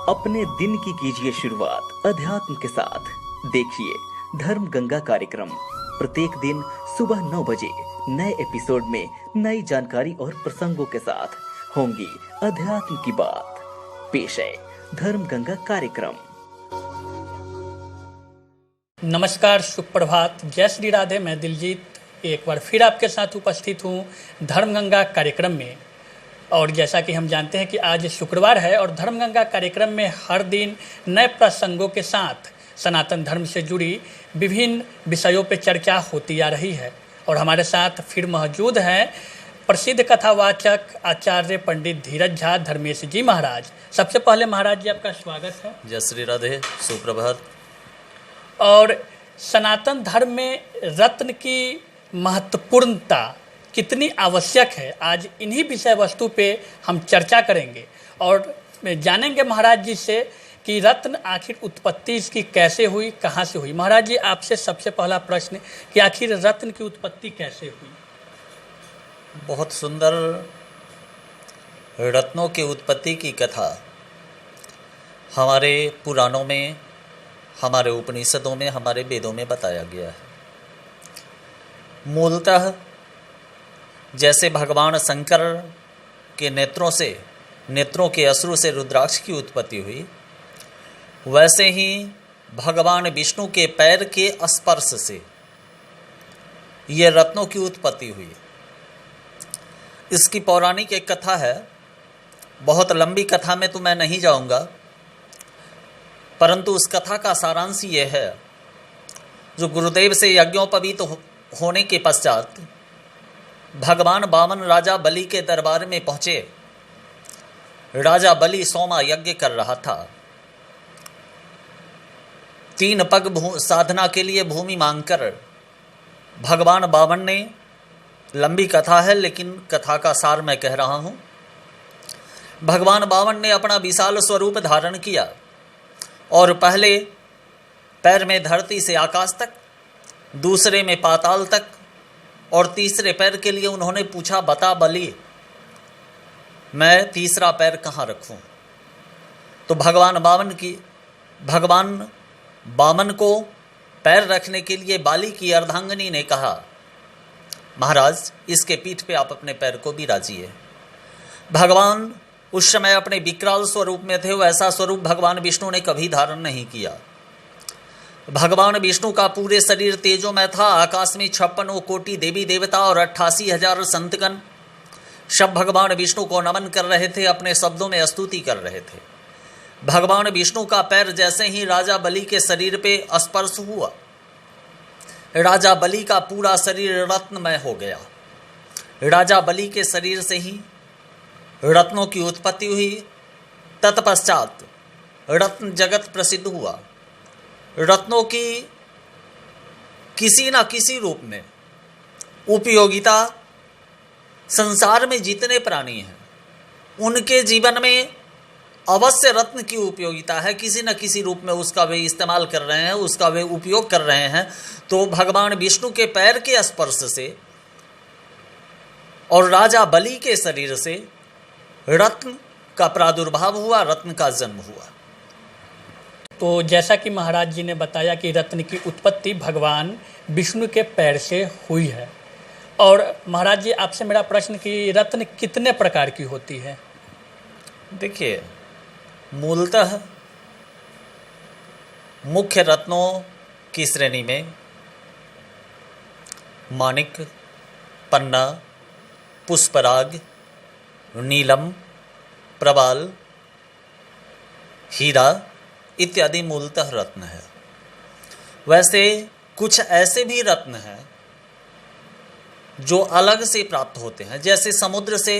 अपने दिन की कीजिए शुरुआत अध्यात्म के साथ। देखिए धर्म गंगा कार्यक्रम प्रत्येक दिन सुबह 9 बजे नए एपिसोड में नई जानकारी और प्रसंगों के साथ होंगी अध्यात्म की बात। पेश है धर्म गंगा कार्यक्रम। नमस्कार, सुप्रभात, जय श्री राधे। मैं दिलजीत एक बार फिर आपके साथ उपस्थित हूँ धर्मगंगा कार्यक्रम में। और जैसा कि हम जानते हैं कि आज शुक्रवार है और धर्मगंगा कार्यक्रम में हर दिन नए प्रसंगों के साथ सनातन धर्म से जुड़ी विभिन्न विषयों पर चर्चा होती आ रही है। और हमारे साथ फिर मौजूद हैं प्रसिद्ध कथावाचक आचार्य पंडित धीरज झा धर्मेश जी महाराज। सबसे पहले महाराज जी आपका स्वागत है। जय श्री राधे, सुप्रभात। और सनातन धर्म में रत्न की महत्वपूर्णता कितनी आवश्यक है, आज इन्हीं विषय वस्तु पे हम चर्चा करेंगे और जानेंगे महाराज जी से कि रत्न आखिर उत्पत्ति इसकी कैसे हुई, कहाँ से हुई। महाराज जी आपसे सबसे पहला प्रश्न कि आखिर रत्न की उत्पत्ति कैसे हुई। बहुत सुंदर रत्नों की उत्पत्ति की कथा हमारे पुराणों में, हमारे उपनिषदों में, हमारे वेदों में बताया गया है। मूलतः जैसे भगवान शंकर के नेत्रों के अश्रु से रुद्राक्ष की उत्पत्ति हुई, वैसे ही भगवान विष्णु के पैर के स्पर्श से ये रत्नों की उत्पत्ति हुई। इसकी पौराणिक एक कथा है, बहुत लंबी कथा में तो मैं नहीं जाऊंगा, परंतु उस कथा का सारांश ये है, जो गुरुदेव से यज्ञोपवीत होने के पश्चात भगवान वामन राजा बलि के दरबार में पहुंचे। राजा बलि सोमा यज्ञ कर रहा था। 3 पग साधना के लिए भूमि मांगकर भगवान वामन ने, लंबी कथा है लेकिन कथा का सार मैं कह रहा हूं, भगवान वामन ने अपना विशाल स्वरूप धारण किया और पहले पैर में धरती से आकाश तक, दूसरे में पाताल तक और तीसरे पैर के लिए उन्होंने पूछा, बता बलि मैं तीसरा पैर कहाँ रखूं। तो भगवान वामन को पैर रखने के लिए बाली की अर्धांगिनी ने कहा, महाराज इसके पीठ पे आप अपने पैर को बिराजिए। भगवान उस समय अपने विकराल स्वरूप में थे, वैसा स्वरूप भगवान विष्णु ने कभी धारण नहीं किया। भगवान विष्णु का पूरे शरीर तेजोमय था। आकाश में 56 कोटि देवी देवता और 88,000 संतगण सब भगवान विष्णु को नमन कर रहे थे, अपने शब्दों में स्तुति कर रहे थे। भगवान विष्णु का पैर जैसे ही राजा बलि के शरीर पे स्पर्श हुआ, राजा बलि का पूरा शरीर रत्नमय हो गया। राजा बलि के शरीर से ही रत्नों की उत्पत्ति हुई। तत्पश्चात रत्न जगत प्रसिद्ध हुआ। रत्नों की किसी न किसी रूप में उपयोगिता संसार में जितने प्राणी हैं उनके जीवन में अवश्य रत्न की उपयोगिता है। किसी न किसी रूप में उसका वे इस्तेमाल कर रहे हैं, उसका वे उपयोग कर रहे हैं। तो भगवान विष्णु के पैर के स्पर्श से और राजा बलि के शरीर से रत्न का प्रादुर्भाव हुआ, रत्न का जन्म हुआ। तो जैसा कि महाराज जी ने बताया कि रत्न की उत्पत्ति भगवान विष्णु के पैर से हुई है। और महाराज जी आपसे मेरा प्रश्न कि रत्न कितने प्रकार की होती है। देखिए, मूलतः मुख्य रत्नों की श्रेणी में माणिक, पन्ना, पुष्पराग, नीलम, प्रवाल, हीरा इत्यादि मूलतः रत्न है। वैसे कुछ ऐसे भी रत्न हैं जो अलग से प्राप्त होते हैं, जैसे समुद्र से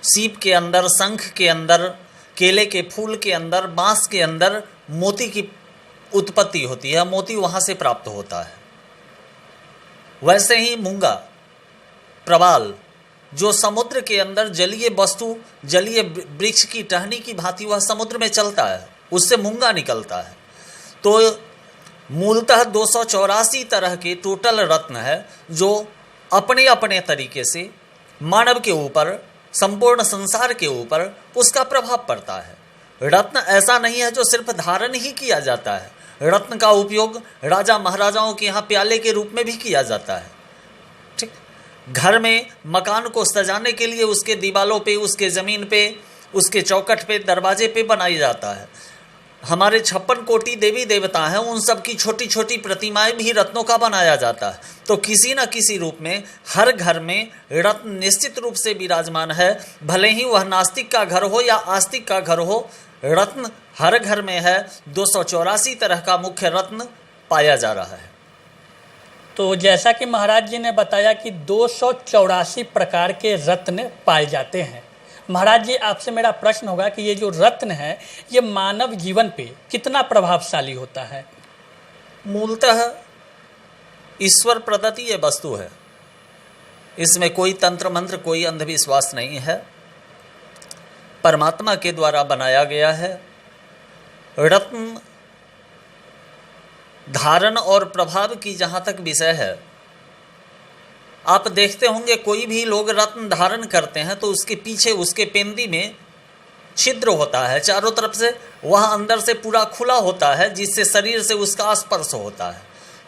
सीप के अंदर, शंख के अंदर, केले के फूल के अंदर, बांस के अंदर मोती की उत्पत्ति होती है, मोती वहाँ से प्राप्त होता है। वैसे ही मूंगा, प्रवाल जो समुद्र के अंदर जलीय वस्तु, जलीय वृक्ष की टहनी की भांति वह समुद्र में चलता है, उससे मूंगा निकलता है। तो मूलतः 284 तरह के टोटल रत्न है जो अपने अपने तरीके से मानव के ऊपर, संपूर्ण संसार के ऊपर उसका प्रभाव पड़ता है। रत्न ऐसा नहीं है जो सिर्फ धारण ही किया जाता है, रत्न का उपयोग राजा महाराजाओं के यहाँ प्याले के रूप में भी किया जाता है। ठीक, घर में मकान को सजाने के लिए उसके दीवालों पे, उसके ज़मीन पे, उसके चौखट पे, दरवाजे पे बनाई जाता है। हमारे 56 कोटि देवी देवता हैं, उन सब की छोटी छोटी प्रतिमाएं भी रत्नों का बनाया जाता है। तो किसी न किसी रूप में हर घर में रत्न निश्चित रूप से विराजमान है, भले ही वह नास्तिक का घर हो या आस्तिक का घर हो, रत्न हर घर में है। 284 तरह का मुख्य रत्न पाया जा रहा है। तो जैसा कि महाराज जी ने बताया कि 284 प्रकार के रत्न पाए जाते हैं। महाराज जी, आपसे मेरा प्रश्न होगा कि ये जो रत्न है ये मानव जीवन पे कितना प्रभावशाली होता है? मूलतः ईश्वर प्रदत्त ये वस्तु है, इसमें कोई तंत्र मंत्र, कोई अंधविश्वास नहीं है, परमात्मा के द्वारा बनाया गया है। रत्न धारण और प्रभाव की जहाँ तक विषय है, आप देखते होंगे कोई भी लोग रत्न धारण करते हैं तो उसके पीछे, उसके पेंदी में छिद्र होता है चारों तरफ से, वह अंदर से पूरा खुला होता है जिससे शरीर से उसका स्पर्श होता है।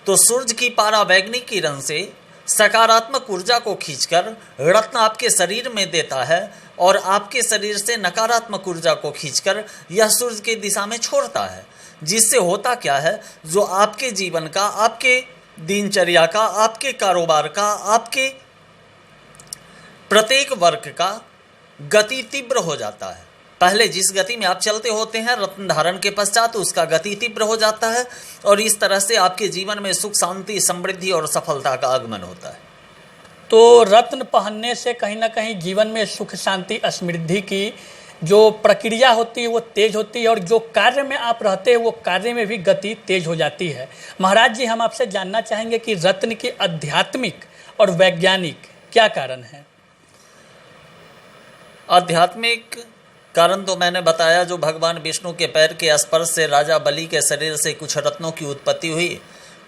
तो सूर्य की पारावैंगनिक किरण से सकारात्मक ऊर्जा को खींचकर रत्न आपके शरीर में देता है और आपके शरीर से नकारात्मक ऊर्जा को खींचकर यह सूर्य की दिशा में छोड़ता है। जिससे होता क्या है, जो आपके जीवन का, आपके दिनचर्या का, आपके कारोबार का, आपके प्रत्येक वर्ग का गति तीव्र हो जाता है। पहले जिस गति में आप चलते होते हैं, रत्न धारण के पश्चात उसका गति तीव्र हो जाता है और इस तरह से आपके जीवन में सुख, शांति, समृद्धि और सफलता का आगमन होता है। तो रत्न पहनने से कहीं ना कहीं जीवन में सुख, शांति, समृद्धि की जो प्रक्रिया होती है वो तेज होती है और जो कार्य में आप रहते हैं वो कार्य में भी गति तेज हो जाती है। महाराज जी, हम आपसे जानना चाहेंगे कि रत्न की आध्यात्मिक और वैज्ञानिक क्या कारण है? आध्यात्मिक कारण तो मैंने बताया, जो भगवान विष्णु के पैर के स्पर्श से राजा बलि के शरीर से कुछ रत्नों की उत्पत्ति हुई।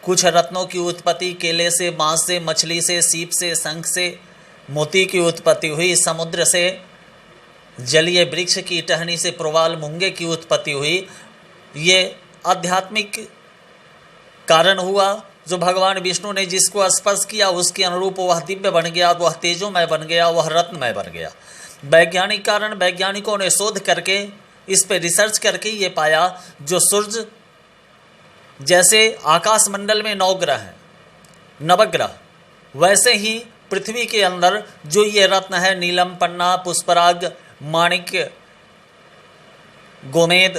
कुछ रत्नों की उत्पत्ति केले से, बांस से, मछली से, सीप से, शंख से, मोती की उत्पत्ति हुई। समुद्र से, जलीय वृक्ष की टहनी से, प्रवाल मूंगे की उत्पत्ति हुई। ये आध्यात्मिक कारण हुआ। जो भगवान विष्णु ने जिसको स्पर्श किया उसके अनुरूप वह दिव्य बन गया, वह तेजोमय बन गया, वह रत्नमय बन गया। वैज्ञानिक कारण, वैज्ञानिकों ने शोध करके, इस पे रिसर्च करके ये पाया, जो सूर्य जैसे आकाशमंडल में 9 ग्रह हैं, नवग्रह, वैसे ही पृथ्वी के अंदर जो ये रत्न है, नीलम, पन्ना, पुष्पराग, माणिक्य, गोमेद,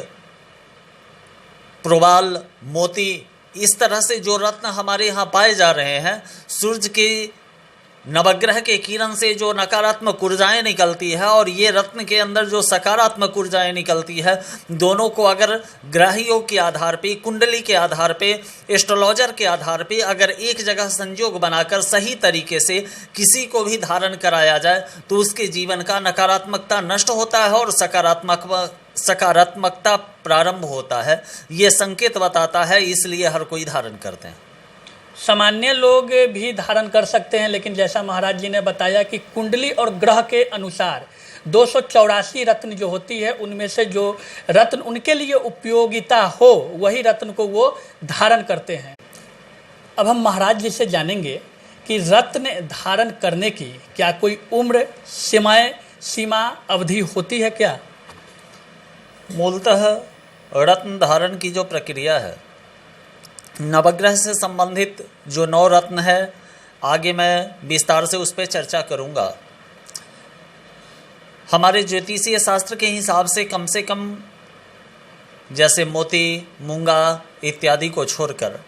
प्रवाल, मोती, इस तरह से जो रत्न हमारे यहाँ पाए जा रहे हैं, सूर्य के नवग्रह के किरण से जो नकारात्मक ऊर्जाएं निकलती है और ये रत्न के अंदर जो सकारात्मक ऊर्जाएं निकलती है, दोनों को अगर ग्रहियों के आधार पे, कुंडली के आधार पे, एस्ट्रोलॉजर के आधार पे अगर एक जगह संयोग बनाकर सही तरीके से किसी को भी धारण कराया जाए तो उसके जीवन का नकारात्मकता नष्ट होता है और सकारात्मकता प्रारंभ होता है। ये संकेत बताता है, इसलिए हर कोई धारण करते हैं। सामान्य लोग भी धारण कर सकते हैं, लेकिन जैसा महाराज जी ने बताया कि कुंडली और ग्रह के अनुसार 284 रत्न जो होती है, उनमें से जो रत्न उनके लिए उपयोगिता हो वही रत्न को वो धारण करते हैं। अब हम महाराज जी से जानेंगे कि रत्न धारण करने की क्या कोई उम्र, सीमा अवधि होती है क्या? मूलतः रत्न धारण की जो प्रक्रिया है, नवग्रह से संबंधित जो 9 रत्न है, आगे मैं विस्तार से उस पर चर्चा करूंगा। हमारे ज्योतिषीय शास्त्र के हिसाब से कम जैसे मोती, मूंगा इत्यादि को छोड़कर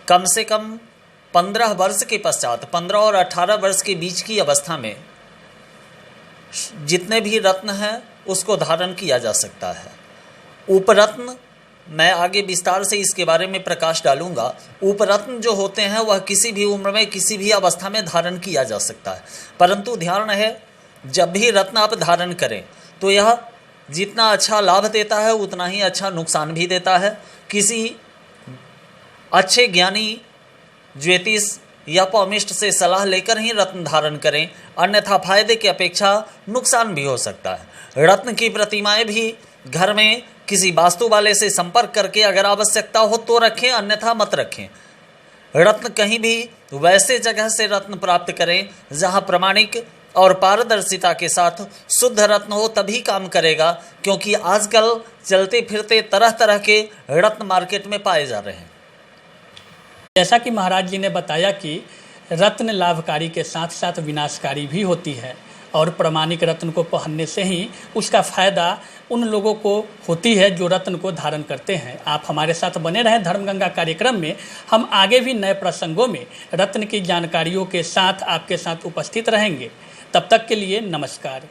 कम से कम 15 वर्ष के पश्चात, 15 और 18 वर्ष के बीच की अवस्था में जितने भी रत्न हैं उसको धारण किया जा सकता है। उपरत्न, मैं आगे विस्तार से इसके बारे में प्रकाश डालूंगा। उपरत्न जो होते हैं वह किसी भी उम्र में, किसी भी अवस्था में धारण किया जा सकता है, परंतु ध्यान है, जब भी रत्न आप धारण करें तो यह जितना अच्छा लाभ देता है उतना ही अच्छा नुकसान भी देता है। किसी अच्छे ज्ञानी ज्योतिष या पौमिष्ट से सलाह लेकर ही रत्न धारण करें, अन्यथा फायदे की अपेक्षा नुकसान भी हो सकता है। रत्न की प्रतिमाएं भी घर में किसी वास्तु वाले से संपर्क करके अगर आवश्यकता हो तो रखें, अन्यथा मत रखें। रत्न कहीं भी वैसे जगह से रत्न प्राप्त करें जहां प्रामाणिक और पारदर्शिता के साथ शुद्ध रत्न हो, तभी काम करेगा, क्योंकि आजकल चलते फिरते तरह तरह के रत्न मार्केट में पाए जा रहे हैं। जैसा कि महाराज जी ने बताया कि रत्न लाभकारी के साथ साथ विनाशकारी भी होती है, और प्रमाणिक रत्न को पहनने से ही उसका फायदा उन लोगों को होती है जो रत्न को धारण करते हैं। आप हमारे साथ बने रहें धर्मगंगा कार्यक्रम में। हम आगे भी नए प्रसंगों में रत्न की जानकारियों के साथ आपके साथ उपस्थित रहेंगे। तब तक के लिए नमस्कार।